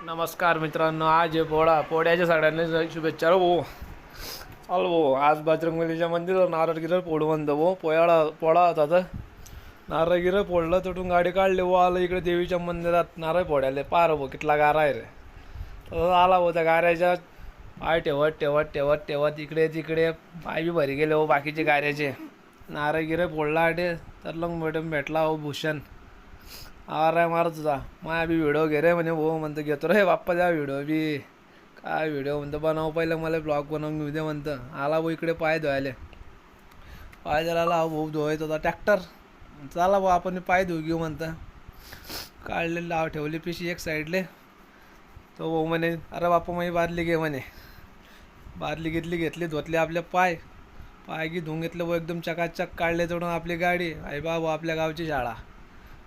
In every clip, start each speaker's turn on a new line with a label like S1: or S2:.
S1: नमस्कार मित्रांनो, आज आहे पोळ्याच्या सगळ्यांना शुभेच्छा हो. चाल भाऊ, आज बजरंगबलीच्या मंदिरावर नारळ गिरळ फोडू म्हणतो भाऊ. पोळा होता तर नारळ गिरळ फोडलं, तिथून गाडी काढली वो. आलं इकडे देवीच्या मंदिरात नारळ फोडायला. पार भाऊ कितला गारा आहे रे. तर आला भाऊ त्या गाऱ्याच्या पाय ठेवत ठेवत ठेवत ठेवत इकडे तिकडे पाय बी भरी गेले हो बाकीचे गाऱ्याचे. नारळ गिरळ फोडला आटे तर लंग मॅडम भेटला हो भूषण. आराय मारत होता. माया बी व्हिडिओ घे रे म्हणे भाऊ. म्हणतं घेतो रे बाप्पा त्या व्हिडिओ बी. काय व्हिडिओ म्हणतं बनव पहिलं, मला ब्लॉग बनवून घेऊ दे म्हणतं. आला भाऊ इकडे पाय धुवायले. पाय धुवायला हा भाऊ धुवायत होता ट्रॅक्टर. चला भाऊ आपण पाय धुऊ घेऊ म्हणतं. काढलेली लाव ठेवली पिशी एक साईडले. तो भाऊ म्हणे अरे बाप्पा माझी बादली घे म्हणे. बादली घेतली धुतली आपले पाय. पाय की धुवून घेतले भाऊ एकदम चकाचक. काढले तोडून आपली गाडी. आई बाबा आपल्या गावची शाळा.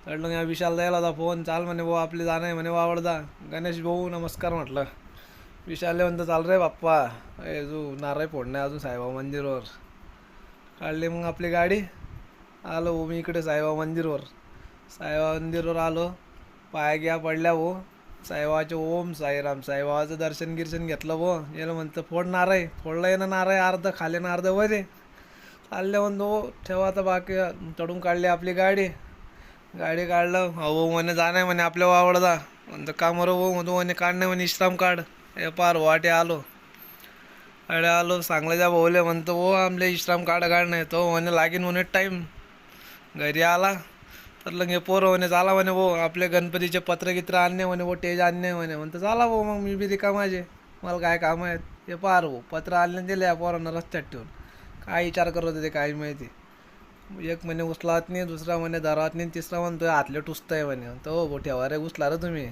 S1: चढलं या विशाल द्यायला होता फोन. चाल म्हणे भाऊ आपले जाणं आहे म्हणे वावडदा. गणेश भाऊ नमस्कार म्हटलं. विशालले म्हणतं चाल रे बाप्पा. अजून नारळ फोडणे अजून साईबाबा मंदिरवर. काढली मग आपली गाडी. आलो भाऊ मी इकडे साईबाबा मंदिरवर. साईबाबा मंदिरवर आलो. पाया घ्या पडल्या भाऊ. साईबाबाचे ओम साईराम. साईबाबाचं दर्शन गिर्शन घेतलं भाऊ. याला म्हणतं फोड नारळ. फोडलं येणं नारळ अर्ध खाले ना अर्ध वर. चालले म्हणतो ठेवा आता बाकी. चढून काढली आपली गाडी. गाडी काढलं. हो म्हणे जाणं आहे म्हणे आपल्या वावडदा. म्हणतं का मरो भाऊ म्हणतो म्हणे काढणं म्हणे विश्राम काढ. हे पार वाटे आलो. अडे आलो सांगलं ज्या भाऊले म्हणतो हो आमले विश्राम काढणं. तो म्हणे लागेन म्हणे टाईम. घरी आला तर लगे पोरं म्हणे चाला म्हणे भाऊ आपले गणपतीचे पत्रगित्र आणणे म्हणे भाऊ टेज आणणे म्हणे. म्हणतं चाला भाऊ मग मी बी रिकामाचे. मला काय काम आहेत. हे पार भाऊ पत्र आणले दिले या पोरांना रस्त्यात ठेवून. काय विचार करत होते काय माहिती. एक म्हणे उचलात नाही, दुसरा म्हणे धरात नाही, तिसरा म्हणतोय हातले टुसतंय म्हणे. तो हो ठेवा रे उचला रे तुम्ही.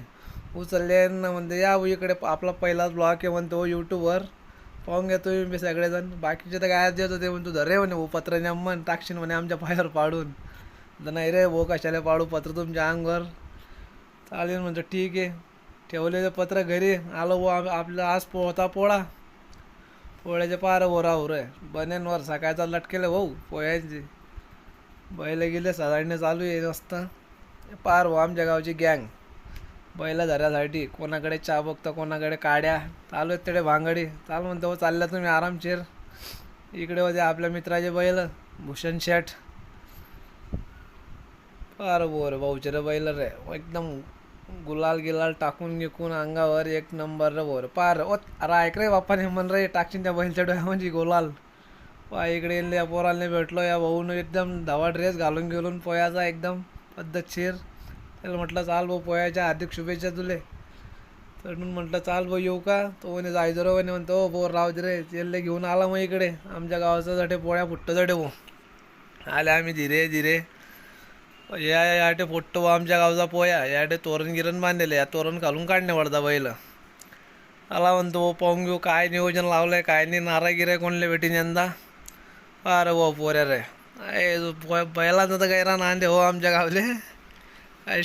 S1: उचलले ना म्हणते या इकडे आपला पहिलाच ब्लॉग आहे म्हणतो यूट्यूबवर. पाहून घ्या तुम्ही मी सगळेजण. बाकीचे तर काय देत होते म्हणतो धरे म्हणे भाऊ पत्र नेमन टाकशील म्हणे आमच्या पायावर पाडून. तर नाही रे भाऊ कशाला पाडू पत्र तुमच्या अंगावर. चालेल म्हणतो ठीक आहे. ठेवले ते पत्र घरी. आलो भाऊ आपला आज होता पोळा. पोळ्याचे पार बोरावर आहे बनेनवर. सकाळचा लटकेले भाऊ पोळ्यांची. बैल गेले साधारण चालू आहे नसतं. पार हो आमच्या गावची गँग बैला धऱ्यासाठी. कोणाकडे चहा बघतं कोणाकडे काड्या. चालू आहेत तिकडे भांगडी. चाल म्हणतो हो चालल्या तुम्ही आरामशीर. इकडे होते आपल्या मित्राचे बैल भूषण शेठ. पार बोर भाऊचे रे बैल रे एकदम गुलाल गिलाल टाकून गिकून अंगावर एक नंबर रे बोर. पार ओ अरे ऐक रे बाप्पाने म्हण रे टाकशीन त्या बैलच्या डोळ्यामध्ये गुलाल. इकडे या पोराला भेटलो. या भाऊन एकदम धावा ड्रेस घालून गेलून पोयाचा एकदम पद्धतशीर. त्याला म्हटलं चाल भाऊ पोयाच्या हार्दिक शुभेच्छा तुले. चढून म्हटलं चाल भाऊ येऊ का. तो म्हणे जायचं रे म्हणे. म्हणतो हो बोर राहू दे रे. तेले घेऊन आला मग इकडे आमच्या गावाचा जटे पोळ्या फुटतो जटे भाऊ. आले आम्ही धीरे धीरे. याटे फुटतो भाऊ आमच्या गावचा पोया. याटे तोरण गिरण बांधलेले. या तोरण घालून काढणे पडता बैल. आला म्हणतो भाऊ पाहून घेऊ काय नियोजन लावलंय काय नाही. नारळ गिराय कोणले भेटीन यंदा. अरे भाऊ पोऱ्या रे बैला तर गैरा नांदे हो आमच्या गावले. काय